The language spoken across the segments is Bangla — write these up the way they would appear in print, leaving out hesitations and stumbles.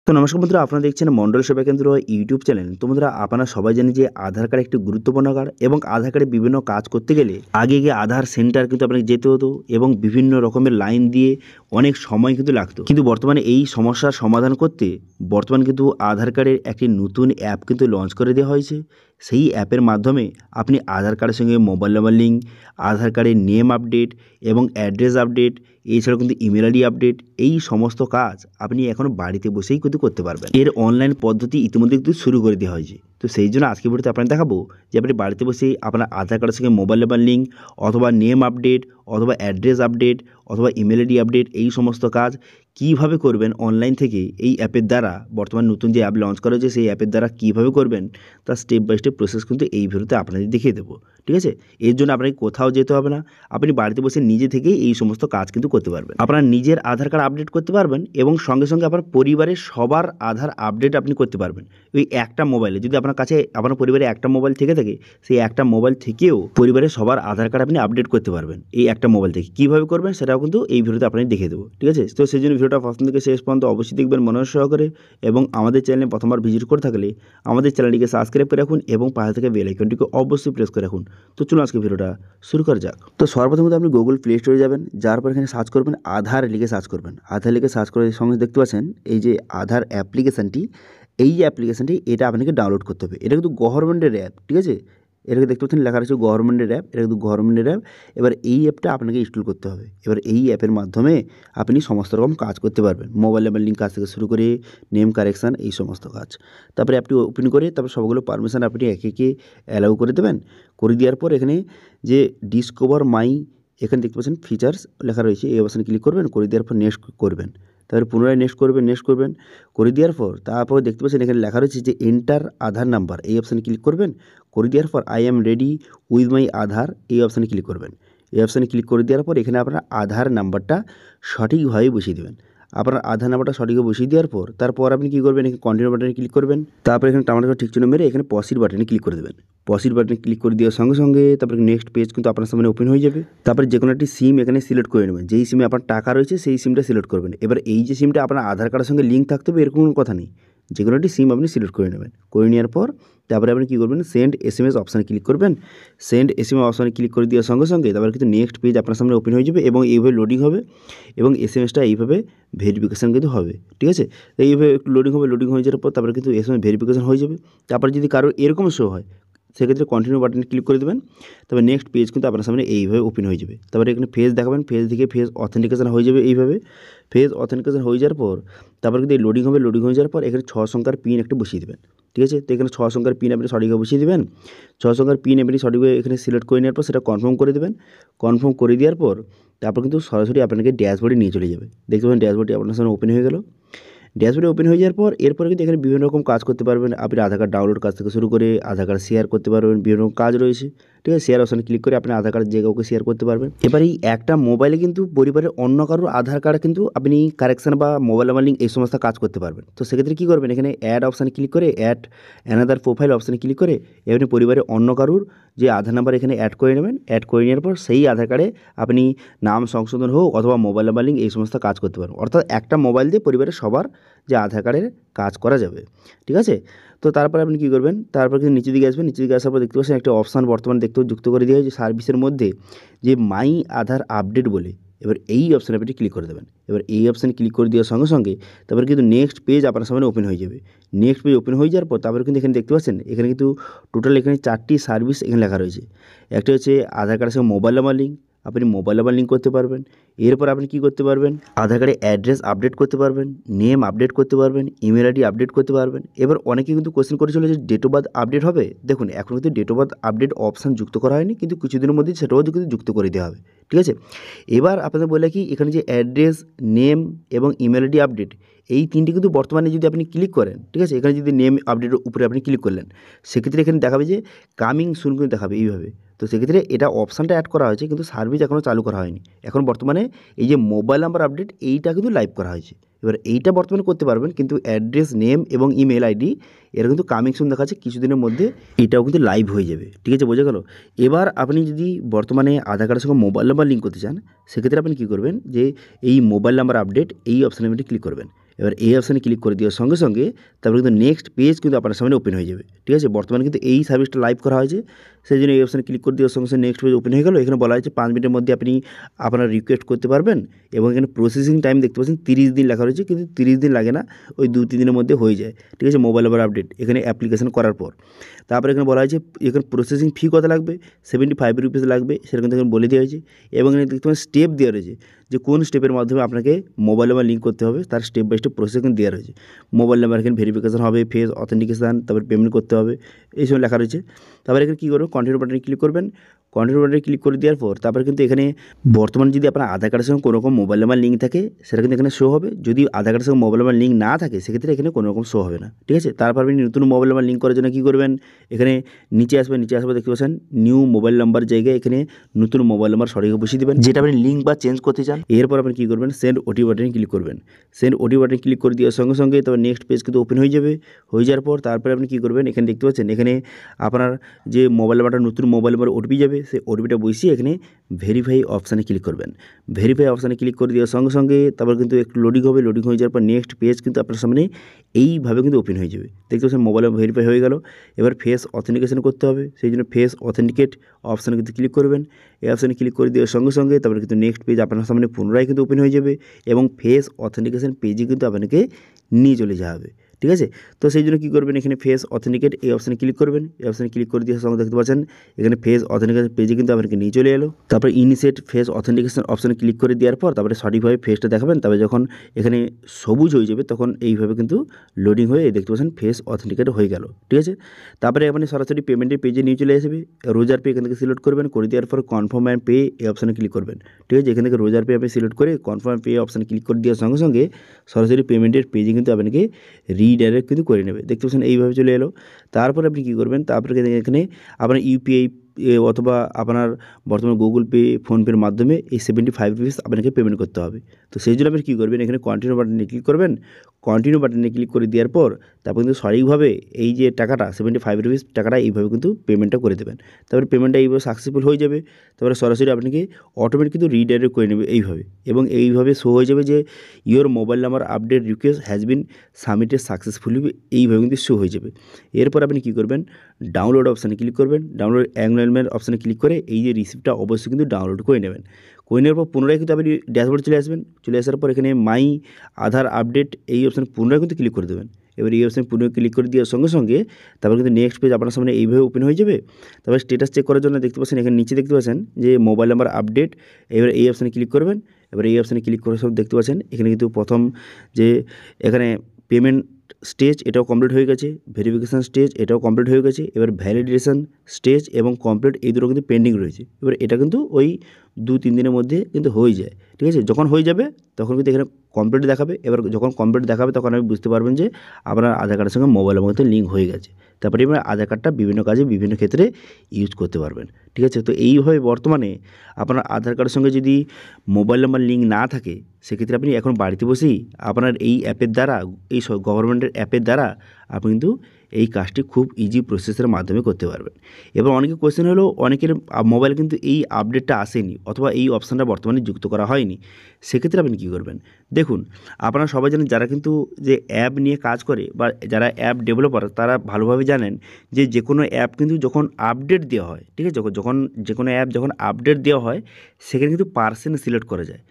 তো নমস্কার বন্ধুরা, আপনারা দেখছেন মন্ডল সেবা কেন্দ্র ইউটিউব চ্যানেল। তো বন্ধুরা, আপনারা সবাই জানেন যে আধার কার্ড একটি গুরুত্বপূর্ণ কার্ড এবং আধার কার্ডে বিভিন্ন কাজ করতে গেলে আগে গিয়ে আধার সেন্টার কিন্তু আপনাকে যেতে হতো এবং বিভিন্ন রকমের লাইন দিয়ে অনেক সময় কিন্তু লাগতো। কিন্তু বর্তমানে এই সমস্যার সমাধান করতে বর্তমানে কিন্তু আধার কার্ডের একটি নতুন অ্যাপ কিন্তু লঞ্চ করে দেওয়া হয়েছে। সেই অ্যাপের মাধ্যমে আপনি আধার কার্ডের সঙ্গে মোবাইল নাম্বার লিঙ্ক, আধার কার্ডের নেম আপডেট এবং অ্যাড্রেস আপডেট, এছাড়াও কিন্তু ইমেল আইডি আপডেট, এই সমস্ত কাজ আপনি এখন বাড়িতে বসেই কিন্তু করতে পারবেন। এর অনলাইন পদ্ধতি ইতিমধ্যে কিন্তু শুরু করে দেওয়া হয়েছে। তো সেই জন্য আজকে ভিডিওতে আপনাকে দেখাবো যে আপনি বাড়িতে বসেই আপনার আধার কার্ডের সঙ্গে মোবাইল নাম্বার লিঙ্ক অথবা নেম আপডেট অথবা অ্যাড্রেস আপডেট অথবা ইমেল আইডি আপডেট, এই সমস্ত কাজ কীভাবে করবেন অনলাইন থেকে এই অ্যাপের দ্বারা। বর্তমান নতুন যে অ্যাপ লঞ্চ করা হয়েছে সেই অ্যাপের দ্বারা কীভাবে করবেন তার স্টেপ বাই স্টেপ প্রসেস কিন্তু এই ভিডিওতে আপনাদের দেখিয়ে দেবো। ঠিক আছে, এর জন্য আপনাকে কোথাও যেতে হবে না, আপনি বাড়িতে বসে নিজে থেকেই এই সমস্ত কাজ কিন্তু করতে পারবেন। আপনার নিজের আধার কার্ড আপডেট করতে পারবেন এবং সঙ্গে সঙ্গে আপনার পরিবারের সবার আধার আপডেট আপনি করতে পারবেন ওই একটা মোবাইলে। যদি আপনার কাছে আপনার পরিবারে একটা মোবাইল থেকে থাকে, সেই একটা মোবাইল থেকেও পরিবারের সবার আধার কার্ড আপনি আপডেট করতে পারবেন এই একটা মোবাইল থেকে। কীভাবে করবেন সেটাও কিন্তু এই ভিডিওতে আপনাকে দেখিয়ে দেবো। ঠিক আছে, তো সেই জন্য ভিডিওটা প্রথম থেকে শেষ পর্যন্ত অবশ্যই দেখবেন মনোযোগ সহকারে, এবং আমাদের চ্যানেলে প্রথমবার ভিজিট করে থাকলে আমাদের চ্যানেলটিকে সাবস্ক্রাইব করে রাখুন এবং পাশে থেকে বেল আইকনটিকে অবশ্যই প্রেস করে রাখুন। তো চলুন আজকে ভিডিওটা শুরু করা যাক। তো সর্বপ্রথম আপনি গুগল প্লে স্টোরে যাবেন, যার পর এখানে সার্চ করবেন আধার লিখে সার্চ করবেন। আধার লিখে সার্চ করে সঙ্গে দেখতে পাচ্ছেন এই যে আধার অ্যাপ্লিকেশানটি, এই যে অ্যাপ্লিকেশানটি এটা আপনাকে ডাউনলোড করতে হবে। এটা কিন্তু গভর্নমেন্টের অ্যাপ। ঠিক আছে, এটাকে দেখতে পাচ্ছেন লেখা রয়েছে গভর্নমেন্টের অ্যাপ, এটা কিন্তু গভর্নমেন্টের অ্যাপ। এবার এই অ্যাপটা আপনাকে ইনস্টল করতে হবে। এবার এই অ্যাপের মাধ্যমে আপনি সমস্ত রকম কাজ করতে পারবেন, মোবাইল নাম্বার লিঙ্ক কাজ থেকে শুরু করে নেম কারেকশান, এই সমস্ত কাজ। তারপরে অ্যাপটি ওপেন করে তারপর সবগুলো পারমিশন আপনি একে একে অ্যালাউ করে দেবেন। করে দেওয়ার পর এখানে যে ডিসকভার মাই, এখানে দেখতে পাচ্ছেন ফিচার্স লেখা রয়েছে, এই অপশানে ক্লিক করবেন। করে দেওয়ার পর নেক্সট করবেন, তারপরে পুনরায় নেক্সট করবেন। করে দেওয়ার পর তারপর দেখতে পাচ্ছেন এখানে লেখা রয়েছে যে এন্টার আধার নাম্বার, এই অপশানে ক্লিক করবেন। করে দেওয়ার পর I am ready with my Aadhaar, এই অপশানে ক্লিক করবেন। এই অপশানে ক্লিক করে দেওয়ার পর এখানে আপনার আধার নাম্বারটা সঠিকভাবে বসিয়ে দেবেন। আপনার আধার নাম্বারটা সঠিকভাবে বসিয়ে দেওয়ার পর তারপর আপনি কী করবেন, এখানে কন্টিনিউ বাটনে ক্লিক করবেন। তারপর এখানে টামাটো ঠিক চিহ্ন মেরে এখানে পসিড বাটনে ক্লিক করে দেবেন। পসিড বাটনে ক্লিক করে দেওয়ার সঙ্গে সঙ্গে তারপরে নেক্সট পেজ কিন্তু আপনার সামনে ওপেন হয়ে যাবে। তারপরে যে কোনো একটি সিম এখানে সিলেক্ট করে নেবেন, যেই সিমে আপনার টাকা রয়েছে সেই সিমটা সিলেক্ট করবেন। এবার এই যে সিমটা আপনার আধার কার্ডের সঙ্গে লিঙ্ক থাকতে হবে এরকম কোনো কথা নেই, যে কোনো একটি সিম আপনি সিলেক্ট করে নেবেন। করে নেওয়ার পর তারপরে আপনি কী করবেন, সেন্ড SMS অপশানে ক্লিক করবেন। সেন্ড SMS অপশানে ক্লিক করে দেওয়ার সঙ্গে সঙ্গে তারপরে কিন্তু নেক্সট পেজ আপনার সামনে ওপেন হয়ে যাবে এবং এইভাবে লোডিং হবে এবং SMSটা এইভাবে ভেরিফিকেশান কিন্তু হবে। ঠিক আছে, তো এইভাবে একটু লোডিং হয়ে যাওয়ার পর তারপরে কিন্তু SMS ভেরিফিকেশান হয়ে যাবে। তারপরে যদি কারোর এরকম শো হয় সেক্ষেত্রে কন্টিনিউ বাটনে ক্লিক করে দেবেন। তবে নেক্সট পেজ কিন্তু আপনার সামনে এইভাবে ওপেন হয়ে যাবে। তারপরে এখানে ফেস দেখাবেন, ফেস থেকে ফেস অথেন্টিকেশন হয়ে যাবে। এইভাবে ফেস অথেন্টিকেশন হয়ে যাওয়ার পর তারপরে কিন্তু লোডিং হয়ে যাওয়ার পর এখানে 6 সংখ্যার পিন একটা বসিয়ে দেবেন। ঠিক আছে, তো এখানে 6 সংখ্যার পিন আপনি সঠিকভাবে বসিয়ে দেবেন। 6 সংখ্যার পিন আপনি সঠিকভাবে এখানে সিলেক্ট করে নেওয়ার পর সেটা কনফার্ম করে দেবেন। কনফার্ম করে দেওয়ার পর তারপর কিন্তু সরাসরি আপনাকে ড্যাশবোর্ডে নিয়ে চলে যাবে। দেখতে পাবেন ড্যাশবোর্ডটি আপনার সামনে ওপেন হয়ে গেল। ড্যাশবোর্ডে ওপেন হয়ে যাওয়ার পর এরপরে কিন্তু এখানে বিভিন্ন রকম কাজ করতে পারবেন। আপনি আধার কার্ড ডাউনলোড কাজ থেকে শুরু করে আধার কার্ড শেয়ার করতে পারবেন, বিভিন্ন রকম কাজ রয়েছে। ঠিক আছে, শেয়ার অপশানে ক্লিক করে আপনি আধার কার্ড যে কাউকে শেয়ার করতে পারবেন। এবার এই একটা মোবাইলে কিন্তু পরিবারের অন্য কারোর আধার কার্ড কিন্তু আপনি কারেকশান বা মোবাইল নাম্বার লিঙ্ক এই সমস্ত কাজ করতে পারবেন। তো সেক্ষেত্রে কী করবেন, এখানে অ্যাড অপশানে ক্লিক করে অ্যাড অ্যানাদার প্রোফাইল অপশানে ক্লিক করে আপনি পরিবারের অন্য কারোর যে আধার নাম্বার এখানে অ্যাড করে নেবেন। অ্যাড করে নেওয়ার পর সেই আধার কার্ডে আপনি নাম সংশোধন হোক অথবা মোবাইল নাম্বার লিঙ্ক এই সমস্ত কাজ করতে পারবেন। অর্থাৎ একটা মোবাইল দিয়ে পরিবারের সবার যে আধার কার্ডের কাজ করা যাবে। ঠিক আছে, তো তারপরে আপনি কী করবেন, তারপর কিন্তু নিচের দিকে আসবেন। নিচের দিকে আসার পর দেখতে পাচ্ছেন একটা অপশান বর্তমানে যুক্ত করে দেওয়া হয়েছে সার্ভিসের মধ্যে, যে মাই আধার আপডেট বলে। এবার এই অপশানে আপনি ক্লিক করে দেবেন। এবার এই অপশানে ক্লিক করে দেওয়ার সঙ্গে সঙ্গে তারপরে কিন্তু নেক্সট পেজ আপনার সামনে ওপেন হয়ে যাবে। নেক্সট পেজ ওপেন হয়ে যাওয়ার পর তারপরে কিন্তু এখানে দেখতে পাচ্ছেন এখানে কিন্তু টোটাল এখানে 4টি সার্ভিস এখানে লেখা রয়েছে। একটা হচ্ছে আধার কার্ডের সঙ্গে মোবাইল নাম্বার লিঙ্ক, আপনি মোবাইল নাম্বার লিঙ্ক করতে পারবেন। এরপর আপনি কী করতে পারবেন, আধার কার্ডে অ্যাড্রেস আপডেট করতে পারবেন, নেম আপডেট করতে পারবেন, ইমেল আইডি আপডেট করতে পারবেন। এবার অনেকে কিন্তু কোয়েশ্চেন করেছিল যে ডেট অফ বার্থ আপডেট হবে। দেখুন, এখন কিন্তু date of birth update option যুক্ত করা হয়নি, কিন্তু কিছুদিনের মধ্যেই সেটাও কিন্তু যুক্ত করে দেওয়া হবে। ঠিক আছে, এবার আপনাদের বলে কি, এখানে যে অ্যাড্রেস, নেম এবং ইমেল আইডি আপডেট, এই তিনটি কিন্তু বর্তমানে যদি আপনি ক্লিক করেন, ঠিক আছে, এখানে যদি নেম আপডেটের উপরে আপনি ক্লিক করলেন সেক্ষেত্রে এখানে দেখাবে যে কামিং সুন কিন্তু দেখাবে এইভাবে। তো সেক্ষেত্রে এটা অপশানটা অ্যাড করা হয়েছে কিন্তু সার্ভিস এখনও চালু করা হয়নি। এখন বর্তমানে এই যে মোবাইল নাম্বার আপডেট এইটা কিন্তু লাইভ করা হয়েছে। এবার এইটা বর্তমানে করতে পারবেন, কিন্তু অ্যাড্রেস, নেম এবং ইমেল আইডি এরা কিন্তু কামিং সুন দেখাচ্ছে, কিছুদিনের মধ্যে এটাও কিন্তু লাইভ হয়ে যাবে। ঠিক আছে, বোঝা গেল। এবার আপনি যদি বর্তমানে আধার কার্ডের সঙ্গে মোবাইল নাম্বার লিঙ্ক করতে চান সেক্ষেত্রে আপনি কী করবেন, যে এই মোবাইল নাম্বার আপডেট এই অপশানে আপনি ক্লিক করবেন। এবার এই অপশানে ক্লিক করে দেওয়ার সঙ্গে সঙ্গে তারপরে কিন্তু নেক্সট পেজ কিন্তু আপনার সামনে ওপেন হয়ে যাবে। ঠিক আছে, বর্তমানে কিন্তু এই সার্ভিসটা লাইভ করা হয়েছে, সেই জন্য এই অপশানে ক্লিক করে দেওয়ার সঙ্গে সঙ্গে নেক্সট পেজ ওপেন হয়ে গেল। এখানে বলা হয়েছে 5 মিনিটের মধ্যে আপনি আপনার রিকোয়েস্ট করতে পারবেন, এবং এখানে প্রসেসিং টাইম দেখতে পাচ্ছেন 30 দিন লেখা রয়েছে, কিন্তু 30 দিন লাগে না, ওই 2-3 দিনের মধ্যে হয়ে যায়। ঠিক আছে, মোবাইল নাম্বার আপডেট এখানে অ্যাপ্লিকেশন করার পর। তারপরে এখানে বলা হয়েছে এখানে প্রসেসিং ফি কত লাগবে, 75 রুপিস লাগবে, সেটা কিন্তু এখানে বলে দেওয়া হয়েছে। এবং এখানে দেখতে পাচ্ছেন স্টেপ দেওয়া রয়েছে যে কোন স্টেপের মাধ্যমে আপনাকে মোবাইল নাম্বার লিঙ্ক করতে হবে, তার স্টেপ বাই স্টেপ প্রসেস এখানে দেওয়া রয়েছে। মোবাইল নাম্বার এখানে ভেরিফিকেশন হবে, ফেস অথেন্টিকেশন, তারপর পেমেন্ট করতে হবে, এইসব লেখা রয়েছে। তারপরে এখানে কী করবেন, কন্টিনিউ বাটনে ক্লিক করবেন। কন্টিনিউ বাটনে ক্লিক করে দেওয়ার পর তারপরে কিন্তু এখানে বর্তমানে যদি আপনার আধার কার্ডের সঙ্গে কোনো রকম মোবাইল নাম্বার লিঙ্ক থাকে সেটা কিন্তু এখানে শো হবে। যদি আধার কার্ডের সঙ্গে মোবাইল নাম্বার লিঙ্ক না থাকে সেক্ষেত্রে এখানে কোনো রকম শো হবে না। ঠিক আছে, তারপর আপনি নতুন মোবাইল নাম্বার লিঙ্ক করার জন্য কী করবেন, এখানে নিচে আসবে দেখতে পাচ্ছেন নিউ মোবাইল নাম্বার জায়গায় এখানে নতুন মোবাইল নাম্বার সঠিকভাবে বসিয়ে দেবেন, যেটা আপনি লিঙ্ক বা চেঞ্জ করতে চান। এরপর আপনি কী করবেন, সেন্ড ওটিপি বাটনে ক্লিক করবেন। সেন্ড ওটিপি বাটনে ক্লিক করে দেওয়ার সঙ্গে সঙ্গে তারপর নেক্সট পেজ কিন্তু ওপেন হয়ে যাবে। হয়ে যাওয়ার পর তারপরে আপনি কী করবেন, এখানে দেখতে পাচ্ছেন এখানে আপনার যে মোবাইল নাম্বারটা নতুন মোবাইল নাম্বার ওটিপি যাবে, সেই ওটিপিটা বসিয়ে এখানে ভেরিফাই অপশানে ক্লিক করবেন। ভেরিফাই অপশানে ক্লিক করে দেওয়ার সঙ্গে সঙ্গে তারপর কিন্তু একটু লোডিং হবে। লোডিং হয়ে যাওয়ার পর নেক্সট পেজ কিন্তু আপনার সামনে এইভাবে কিন্তু ওপেন হয়ে যাবে। দেখতে পাচ্ছেন মোবাইল ভেরিফাই হয়ে গেল। এবার ফেস অথেন্টিকেশন করতে হবে, সেই জন্য ফেস অথেন্টিকেট অপশানে কিন্তু ক্লিক করবেন। এই অপশানে ক্লিক করে দেওয়ার সঙ্গে সঙ্গে তারপরে কিন্তু নেক্সট পেজ আপনার সামনে পুনরায় কিন্তু ওপেন হয়ে যাবে, এবং ফেস অথেন্টিকেশন পেজে কিন্তু আপনাকে নিয়ে চলে যাওয়া হবে। ঠিক আছে, তো সেই জন্য কী করবেন, এখানে ফেস অথেন্টিকেট এই অপশানে ক্লিক করবেন। এই অপশানে ক্লিক করে দেওয়ার সঙ্গে দেখতে পাচ্ছেন এখানে ফেস অথেন্টিকেশন পেজে কিন্তু আপনাকে নিয়ে চলে এলো। তারপরে ইনিশিয়েট ফেস অথেন্টিকেশন অপশানে ক্লিক করে দেওয়ার পর তারপরে সঠিকভাবে ফেসটা দেখাবেন। তারপরে যখন এখানে সবুজ হয়ে যাবে তখন এইভাবে কিন্তু লোডিং হয়ে দেখতে পাচ্ছেন ফেস অথেন্টিকেট হয়ে গেল। ঠিক আছে, তারপরে আপনি সরাসরি পেমেন্টের পেজে নিয়ে চলে আসবে। রোজার পে এখান থেকে সিলেক্ট করবেন, করে দেওয়ার পর কনফার্ম অ্যান্ড পে এই অপশানে ক্লিক করবেন। ঠিক আছে, এখান থেকে রোজার পে আপনি সিলেক্ট করে কনফার্ম পে অপশানে ক্লিক করে দেওয়ার সঙ্গে সঙ্গে সরাসরি পেমেন্টের পেজে কিন্তু আপনাকে রিডাইরেক্ট কিন্তু করে নেবে। দেখতে পাচ্ছেন এইভাবে চলে এলো। তারপরে আপনি কী করবেন, তারপরে এখানে আপনার ইউপিআই অথবা আপনার বর্তমানে গুগল পে, ফোনপের মাধ্যমে এই 75 রুপিস আপনাকে পেমেন্ট করতে হবে। তো সেই জন্য আপনি কী করবেন, এখানে কন্টিনিউ বাটনে ক্লিক করবেন। কন্টিনিউ বাটনে ক্লিক করে দেওয়ার পর তারপর কিন্তু সঠিকভাবে এই যে টাকাটা 75 রুপিস টাকাটা এইভাবে কিন্তু পেমেন্টটা করে দেবেন। তারপরে পেমেন্টটা এইভাবে সাকসেসফুল হয়ে যাবে। তারপরে সরাসরি আপনাকে অটোমেটিক কিন্তু রিডাইরেক্ট করে নেবে এইভাবে, এবং এইভাবে শো হয়ে যাবে যে your mobile number update request has been submitted successfully, এইভাবে কিন্তু শো হয়ে যাবে। এরপর আপনি কী করবেন, ডাউনলোড অপশানে ক্লিক করবেন। ডাউনলোড অ্যাকনলেজমেন্ট অপশানে ক্লিক করে এই যে রিসিপ্টটা অবশ্যই কিন্তু ডাউনলোড করে নেবেন। করে নেওয়ার পর পুনরায় কিন্তু আপনি ড্যাশবোর্ডে চলে আসবেন। চলে আসার পর এখানে মাই আধার আপডেট এই অপশানে পুনরায় কিন্তু ক্লিক করে দেবেন। এবার এই অপশানে পুনরায় ক্লিক করে দেওয়ার সঙ্গে সঙ্গে তারপর কিন্তু নেক্সট পেজ আপনার সামনে এইভাবে ওপেন হয়ে যাবে। তারপর স্ট্যাটাস চেক করার জন্য দেখতে পাচ্ছেন এখানে নিচে দেখতে পাচ্ছেন যে মোবাইল নাম্বার আপডেট। এবার এই অপশানে ক্লিক করবেন। এবার এই অপশানে ক্লিক করে সব দেখতে পাচ্ছেন এখানে কিন্তু প্রথম যে এখানে পেমেন্ট স্টেজ এটাও কমপ্লিট হয়ে গেছে, ভেরিফিকেশান স্টেজ এটাও কমপ্লিট হয়ে গেছে। এবার ভ্যালিডেশন স্টেজ এবং কমপ্লিট এই দুটো কিন্তু পেন্ডিং রয়েছে। এবার এটা কিন্তু ওই 2-3 দিনের মধ্যে কিন্তু হয়ে যায়। ঠিক আছে, যখন হয়ে যাবে তখন কিন্তু এখানে কমপ্লিট দেখাবে। এবার যখন কমপ্লিট দেখাবে তখন আপনি বুঝতে পারবেন যে আপনার আধার কার্ডের সঙ্গে মোবাইলের মধ্যে লিঙ্ক হয়ে গেছে। তারপরে এবার আধার কার্ডটা বিভিন্ন কাজে বিভিন্ন ক্ষেত্রে ইউজ করতে পারবেন। ঠিক আছে, তো এইভাবে বর্তমানে আপনার আধার কার্ডের সঙ্গে যদি মোবাইল নাম্বার লিঙ্ক না থাকে সেক্ষেত্রে আপনি এখন বাড়িতে বসেই আপনার এই অ্যাপের দ্বারা, এই গভর্নমেন্টের অ্যাপের দ্বারা আপনি কিন্তু এই কাজটি খুব ইজি প্রসেসের মাধ্যমে করতে পারবেন। এবার অনেকের কোয়েশ্চেন হলো অনেকের মোবাইলে কিন্তু এই আপডেটটা আসেনি অথবা এই অপশানটা বর্তমানে যুক্ত করা হয়নি। সেক্ষেত্রে আপনি কী করবেন, দেখুন আপনারা সবাই জানেন যারা কিন্তু যে অ্যাপ নিয়ে কাজ করে বা যারা অ্যাপ ডেভেলপার তারা ভালোভাবে জানেন যে কোনো অ্যাপ কিন্তু যখন আপডেট দেওয়া হয়, ঠিক আছে, যখন যে কোনো অ্যাপ যখন আপডেট দেওয়া হয় সেখানে কিন্তু পার্সেন্ট সিলেক্ট করা যায়।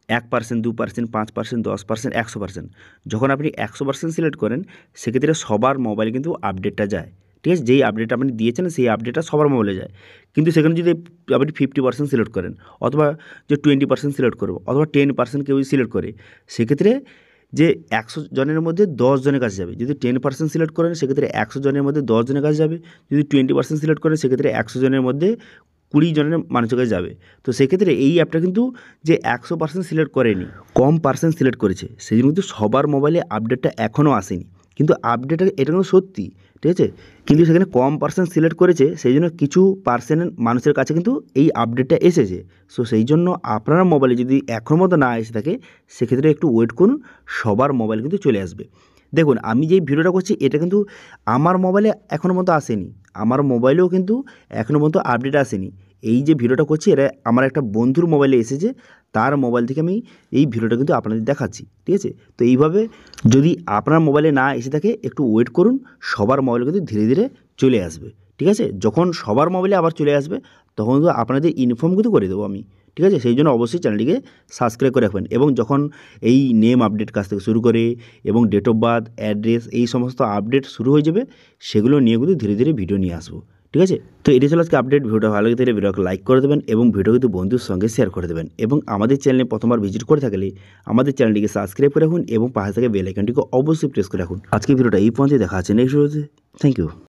1%, 2%, 5%, 10%, 100%। যখন আপনি 100% সিলেক্ট করেন সেক্ষেত্রে সবার মোবাইলে কিন্তু আপডেটটা যায়। ঠিক আছে, যেই আপডেট আপনি দিয়েছেন সেই আপডেটটা সবার মোবাইলে যায়। কিন্তু সেখানে যদি আপনি 50% সিলেক্ট করেন অথবা যে 20% সিলেক্ট করবো অথবা 10% কেউ সিলেক্ট করে সেক্ষেত্রে যে 100 জনের মধ্যে 10 জনের কাছে যাবে। যদি 10% সিলেক্ট করেন সেক্ষেত্রে 100 জনের মধ্যে 10 জনের কাছে যাবে। যদি 20% সিলেক্ট করেন সেক্ষেত্রে 100 জনের মধ্যে 20 জনের মানুষের কাছে যাবে। তো সেক্ষেত্রে এই অ্যাপটা কিন্তু যে 100% সিলেক্ট করেনি, কম পার্সেন্ট সিলেক্ট করেছে, সেই জন্য কিন্তু সবার মোবাইলে আপডেটটা এখনও আসেনি। কিন্তু আপডেটটা এটা কিন্তু সত্যি, ঠিক আছে, কিন্তু সেখানে কম পার্সেন্ট সিলেক্ট করেছে সেই জন্য কিছু পার্সেন্ট মানুষের কাছে কিন্তু এই আপডেটটা এসেছে। সো সেই জন্য আপনার মোবাইলে যদি এখনও মতো না এসে থাকে সেক্ষেত্রে একটু ওয়েট করুন, সবার মোবাইল কিন্তু চলে আসবে। দেখুন আমি যেই ভিডিওটা করছি এটা কিন্তু আমার মোবাইলে এখনও মতো আসেনি, আমার মোবাইলেও কিন্তু এখনও পর্যন্ত আপডেট আসেনি। এই যে ভিডিওটা করছি এটা আমার একটা বন্ধুর মোবাইলে এসেছে, তার মোবাইল থেকে আমি এই ভিডিওটা কিন্তু আপনাদের দেখাচ্ছি, ঠিক আছে। তো এইভাবে যদি আপনার মোবাইলে না এসে থাকে একটু ওয়েট করুন, সবার মোবাইলে কিন্তু ধীরে ধীরে চলে আসবে, ঠিক আছে। যখন সবার মোবাইলে আবার চলে আসবে তখন কিন্তু আপনাদের ইনফর্ম কিন্তু করে দেবো আমি, ঠিক আছে। সেই জন্য অবশ্যই চ্যানেলটিকে সাবস্ক্রাইব করে রাখবেন এবং যখন এই নেম আপডেট কাজ থেকে শুরু করে এবং ডেট অফ বার্থ, অ্যাড্রেস, এই সমস্ত আপডেট শুরু হয়ে যাবে, সেগুলো নিয়ে কিন্তু ধীরে ধীরে ভিডিও নিয়ে আসবো, ঠিক আছে। তো এটি ছিল আজকে আপডেট। ভিডিওটা ভালো লাগে তাহলে ভিডিওকে লাইক করে দেবেন এবং ভিডিও কিন্তু বন্ধুর সঙ্গে শেয়ার করে দেবেন এবং আমাদের চ্যানেলে প্রথমবার ভিজিট করে থাকলে আমাদের চ্যানেলটিকে সাবস্ক্রাইব করে রাখুন এবং পাশে থেকে বেল আইকনটিকে অবশ্যই প্রেস করে রাখুন। আজকে ভিডিওটা এই পর্যন্ত, দেখা আছে নেক্সট ভিডিওতে। Thank you.